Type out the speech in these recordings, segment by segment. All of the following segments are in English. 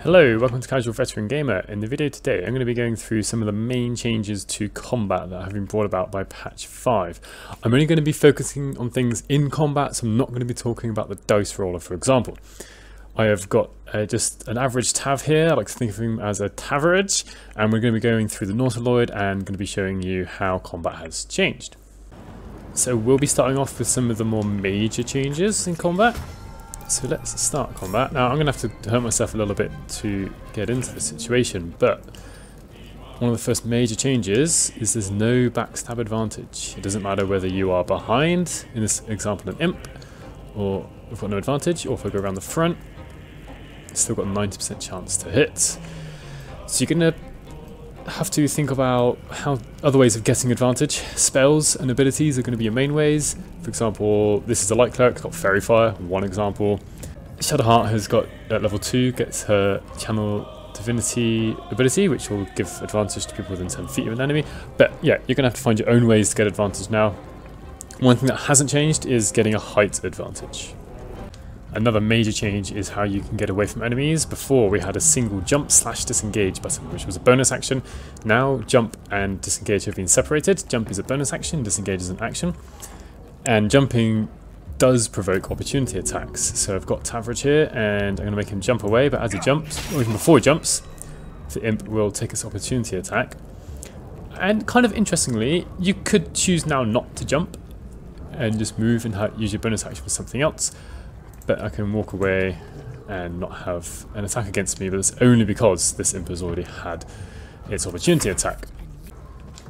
Hello, welcome to Casual Veteran Gamer. In the video today I'm going to be going through some of the main changes to combat that have been brought about by patch 5. I'm only going to be focusing on things in combat, so I'm not going to be talking about the dice roller, for example. I have got just an average tav here. I like to think of him as a taverage, and we're going to be going through the Nautiloid and going to be showing you how combat has changed. So we'll be starting off with some of the more major changes in combat. So let's start combat. Now I'm going to have to hurt myself a little bit to get into the situation, but one of the first major changes is there's no backstab advantage. It doesn't matter whether you are behind, in this example an imp, or we've got no advantage, or if I go around the front, still got a 90% chance to hit. So you're going to have to think about how other ways of getting advantage. Spells and abilities are going to be your main ways. For example, this is a light cleric, it's got fairy fire, one example. Shadowheart has got at level 2, gets her channel divinity ability, which will give advantage to people within 10 feet of an enemy. But yeah, you're going to have to find your own ways to get advantage now. One thing that hasn't changed is getting a height advantage. Another major change is how you can get away from enemies. Before we had a single jump/disengage button, which was a bonus action. Now jump and disengage have been separated. Jump is a bonus action, disengage is an action. And jumping does provoke opportunity attacks. So I've got Taverage here and I'm going to make him jump away, but as he jumps, or even before he jumps, the imp will take his opportunity attack. And kind of interestingly, you could choose now not to jump and just move and use your bonus action for something else. But I can walk away and not have an attack against me, but it's only because this imp has already had its opportunity attack.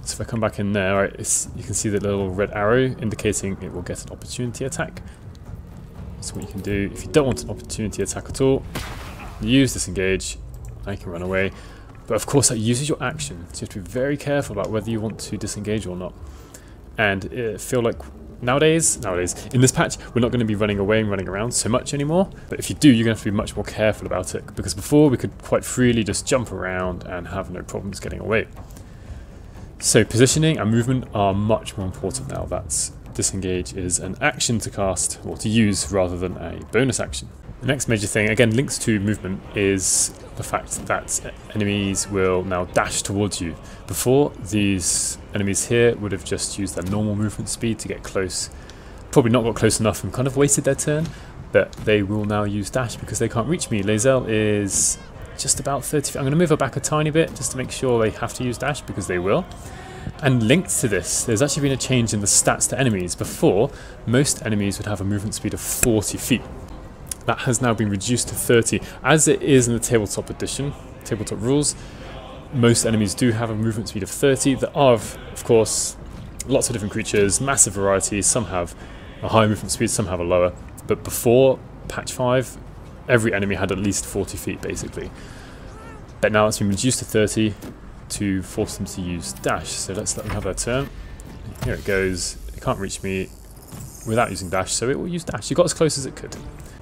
So if I come back in there, right, you can see the little red arrow indicating it will get an opportunity attack. So what you can do, if you don't want an opportunity attack at all, use disengage, I can run away. But of course that uses your action, so you have to be very careful about whether you want to disengage or not. And I feel like Nowadays, in this patch, we're not going to be running away and running around so much anymore. But if you do, you're going to have to be much more careful about it. Because before, we could quite freely just jump around and have no problems getting away. So positioning and movement are much more important now. That's disengage is an action to cast, or to use, rather than a bonus action. The next major thing, again links to movement, is the fact that enemies will now dash towards you. Before, these enemies here would have just used their normal movement speed to get close. Probably not got close enough and kind of wasted their turn, but they will now use dash because they can't reach me. Lae'zel is just about 30 feet. I'm going to move her back a tiny bit just to make sure they have to use dash, because they will. And linked to this, there's actually been a change in the stats to enemies. Before, most enemies would have a movement speed of 40 feet. That has now been reduced to 30, as it is in the tabletop edition, tabletop rules. Most enemies do have a movement speed of 30. There are, of course, lots of different creatures, massive variety. Some have a higher movement speed, some have a lower. But before patch 5, every enemy had at least 40 feet, basically. But now it's been reduced to 30 to force them to use dash. So let's let them have their turn. Here it goes. It can't reach me without using dash, so it will use dash. It got as close as it could.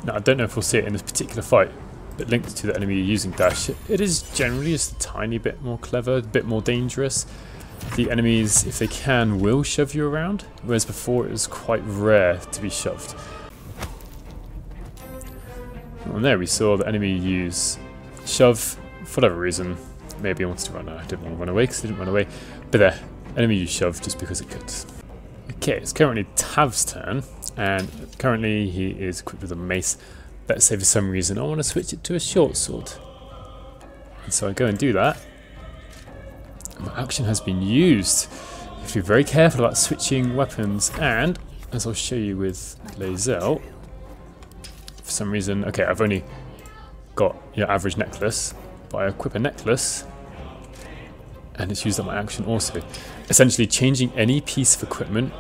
Now, I don't know if we'll see it in this particular fight, but linked to the enemy using dash, it is generally just a tiny bit more clever, a bit more dangerous. The enemies, if they can, will shove you around, whereas before it was quite rare to be shoved. And there we saw the enemy use shove for whatever reason. Maybe he wanted to run. I didn't want to run away because he didn't run away. But there, enemy used shove just because it could. Okay, it's currently Tav's turn, and currently he is equipped with a mace. Let's say for some reason I want to switch it to a short sword. And so I go and do that. My action has been used. You have to be very careful about switching weapons, and as I'll show you with Lae'zel, for some reason, okay, I've only got your average necklace, but I equip a necklace, and it's used up my action also. Essentially, changing any piece of equipment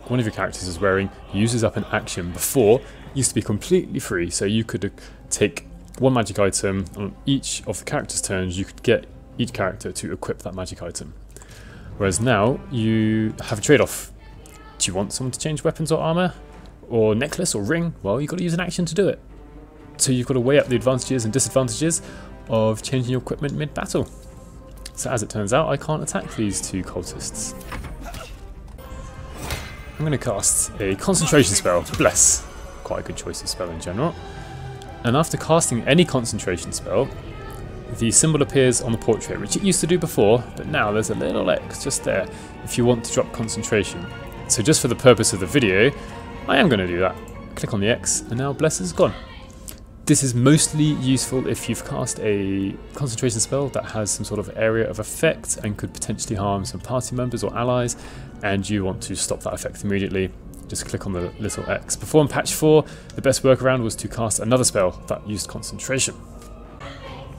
one of your characters is wearing uses up an action. Before, it used to be completely free, so you could take one magic item on each of the character's turns. You could get each character to equip that magic item. Whereas now, you have a trade-off. Do you want someone to change weapons or armor, or necklace or ring? Well, you've got to use an action to do it. So you've got to weigh up the advantages and disadvantages of changing your equipment mid-battle. So as it turns out, I can't attack these two cultists. I'm going to cast a concentration spell, Bless. Quite a good choice of spell in general. And after casting any concentration spell, the symbol appears on the portrait, which it used to do before, but now there's a little X just there if you want to drop concentration. So just for the purpose of the video, I am going to do that. Click on the X, and now Bless is gone. This is mostly useful if you've cast a concentration spell that has some sort of area of effect and could potentially harm some party members or allies, and you want to stop that effect immediately. Just click on the little X. Before in patch 4, the best workaround was to cast another spell that used concentration.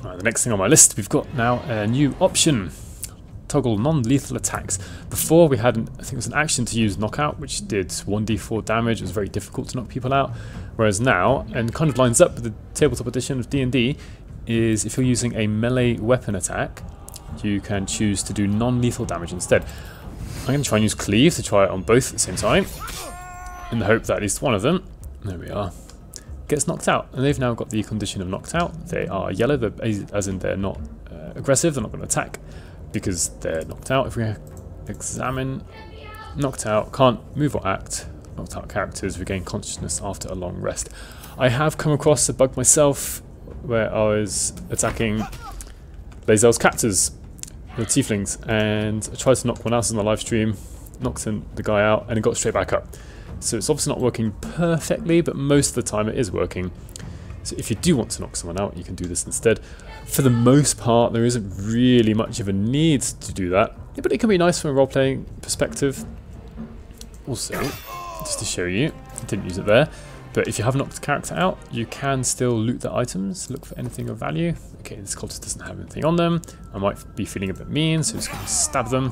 Right, the next thing on my list, we've got now a new option. Toggle non-lethal attacks. Before we had, I think it was an action to use knockout, which did 1d4 damage. It was very difficult to knock people out. Whereas now, and kind of lines up with the tabletop edition of D&D, is if you're using a melee weapon attack, you can choose to do non-lethal damage instead. I'm going to try and use Cleave to try it on both at the same time, in the hope that at least one of them, there we are, gets knocked out. And they've now got the condition of knocked out. They are yellow, as in they're not aggressive, they're not going to attack, because they're knocked out. If we examine, knocked out, can't move or act, knocked out characters regain consciousness after a long rest. I have come across a bug myself where I was attacking Lae'zel's captors, the tieflings, and I tried to knock one out on the live stream, knocked the guy out, and it got straight back up. So it's obviously not working perfectly, but most of the time it is working. So if you do want to knock someone out, you can do this instead. For the most part, there isn't really much of a need to do that, yeah, but it can be nice from a role-playing perspective. Also, just to show you, I didn't use it there, but if you have knocked a character out, you can still loot the items, look for anything of value. Okay, this cultist doesn't have anything on them. I might be feeling a bit mean, so just going to stab them.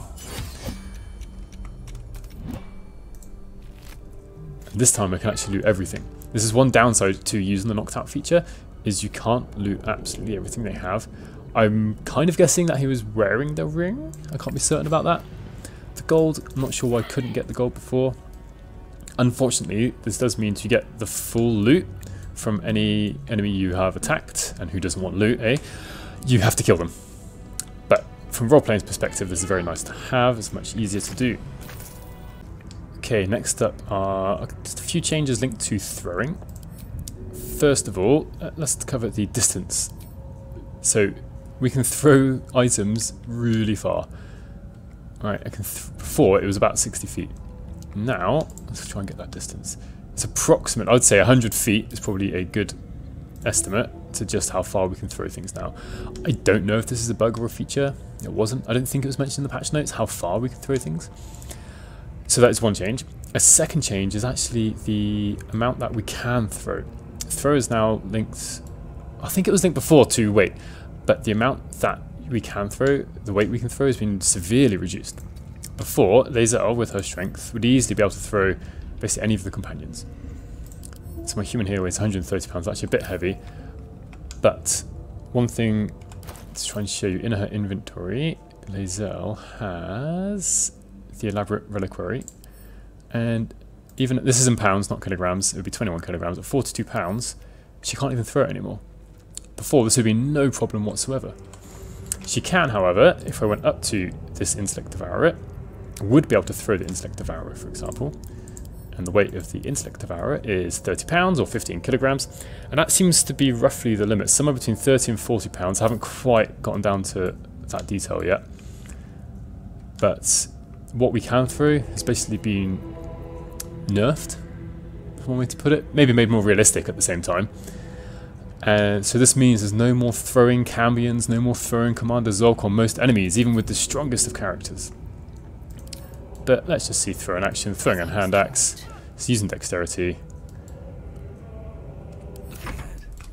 And this time I can actually loot everything. This is one downside to using the knocked out feature, is you can't loot absolutely everything they have. I'm kind of guessing that he was wearing the ring. I can't be certain about that. The gold, I'm not sure why I couldn't get the gold before. Unfortunately, this does mean to get the full loot from any enemy you have attacked, and who doesn't want loot, you have to kill them. But from role-playing's perspective, this is very nice to have. It's much easier to do. Okay, next up are just a few changes linked to throwing. First of all, let's cover the distance. So we can throw items really far. Right, I can before it was about 60 feet. Now, let's try and get that distance. It's approximate, I'd say 100 feet is probably a good estimate to just how far we can throw things now. I don't know if this is a bug or a feature. It wasn't. I don't think it was mentioned in the patch notes how far we can throw things. So that is one change. A second change is actually the amount that we can throw. Throw is now linked, I think it was linked before to weight, but the amount that we can throw, the weight we can throw, has been severely reduced. Before, Lae'zel with her strength would easily be able to throw basically any of the companions. So my human here weighs 130 pounds, actually a bit heavy, but one thing to try and show you, in her inventory, Lae'zel has the elaborate reliquary, and even this is in pounds, not kilograms, it would be 21 kilograms. At 42 pounds, she can't even throw it anymore. Before, this would be no problem whatsoever. She can, however, if I went up to this Intellect Devourer, would be able to throw the Intellect Devourer, for example. And the weight of the Intellect Devourer is 30 pounds or 15 kilograms, and that seems to be roughly the limit, somewhere between 30 and 40 pounds. I haven't quite gotten down to that detail yet, but what we can throw has basically been nerfed, for one way to put it, maybe made more realistic at the same time. And so this means there's no more throwing Cambions, no more throwing Commander Zulk on most enemies, even with the strongest of characters. But let's just see throw in action. Throwing a hand axe, it's using dexterity.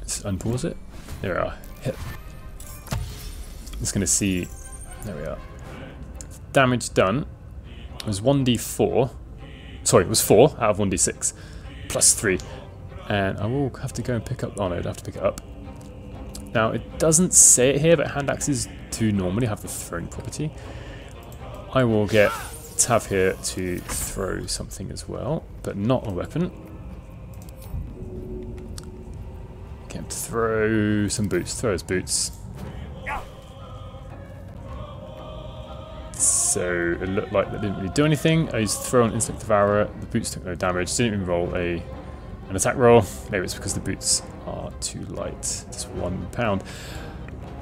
Let's unpause it. There we are. Hit. Just going to see. There we are. Damage done was 1d4. Sorry, it was 4 out of 1d6 plus 3. And I will have to go and pick up. Oh no, I'd have to pick it up. Now it doesn't say it here, but hand axes do normally have the throwing property. I will get Tav here to throw something as well, but not a weapon. Get him to throw some boots. Throw his boots. So it looked like that didn't really do anything. I used throw on Insect Devourer. The boots took no damage. Didn't even roll an attack roll. Maybe it's because the boots are too light. It's £1.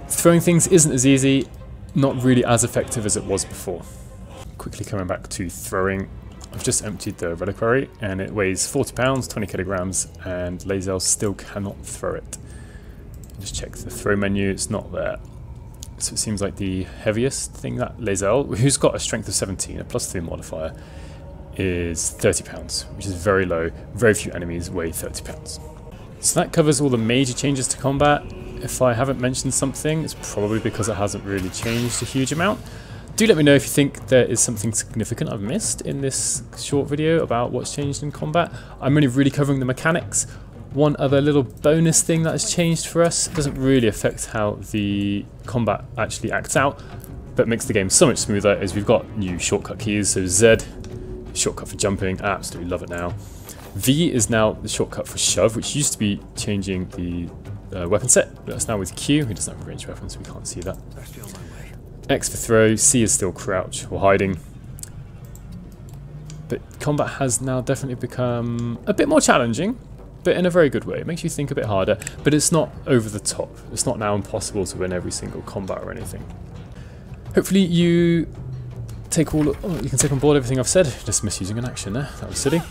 Throwing things isn't as easy, not really as effective as it was before. Quickly coming back to throwing, I've just emptied the reliquary and it weighs 40 pounds, 20 kilograms, and Lae'zel still cannot throw it. Just check the throw menu, it's not there. So it seems like the heaviest thing that Lae'zel, who's got a strength of 17, a +3 modifier, is 30 pounds, which is very low. Very few enemies weigh 30 pounds. So that covers all the major changes to combat. If I haven't mentioned something, it's probably because it hasn't really changed a huge amount. Do let me know if you think there is something significant I've missed in this short video about what's changed in combat. I'm only really covering the mechanics. One other little bonus thing that has changed for us, doesn't really affect how the combat actually acts out, but makes the game so much smoother, is we've got new shortcut keys. So Z, shortcut for jumping, I absolutely love it now. V is now the shortcut for shove, which used to be changing the weapon set, but that's now with Q. He doesn't have a ranged weapon, so we can't see that. X for throw, C is still crouch or hiding. But combat has now definitely become a bit more challenging, but in a very good way. It makes you think a bit harder, but it's not over the top. It's not now impossible to win every single combat or anything. Hopefully you can take on board everything I've said. Just misusing an action there, that was silly.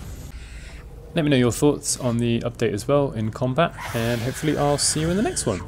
Let me know your thoughts on the update as well in combat, and hopefully I'll see you in the next one.